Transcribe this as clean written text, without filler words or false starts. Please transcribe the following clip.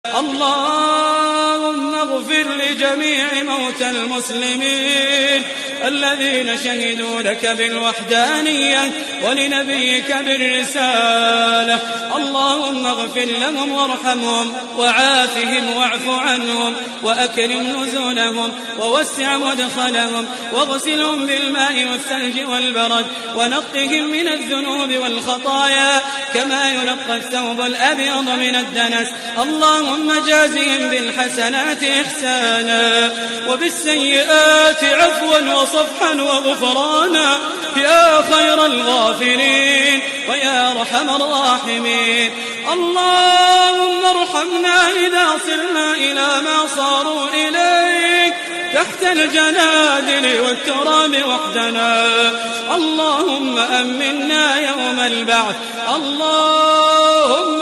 اللهم اغفر لجميع موتى المسلمين الذين شهدوا لك بالوحدانية ولنبيك بالرسالة. اللهم اغفر لهم وارحمهم وعافهم واعف عنهم وأكرم نزلهم ووسع مدخلهم واغسلهم بالماء والثلج والبرد ونقهم من الذنوب والخطايا كما ينقى الثوب الأبيض من الدنس. اللهم جازهم بالحسنات إحسانا وبالسيئات عفوا وصفحا وغفرانا يا خير الغافرين ويا أرحم الراحمين. اللهم ارحمنا إذا صرنا إلى ما صاروا إليه تحت الجنادل والتراب وحدنا. اللهم أمنا يوم البعث. اللهم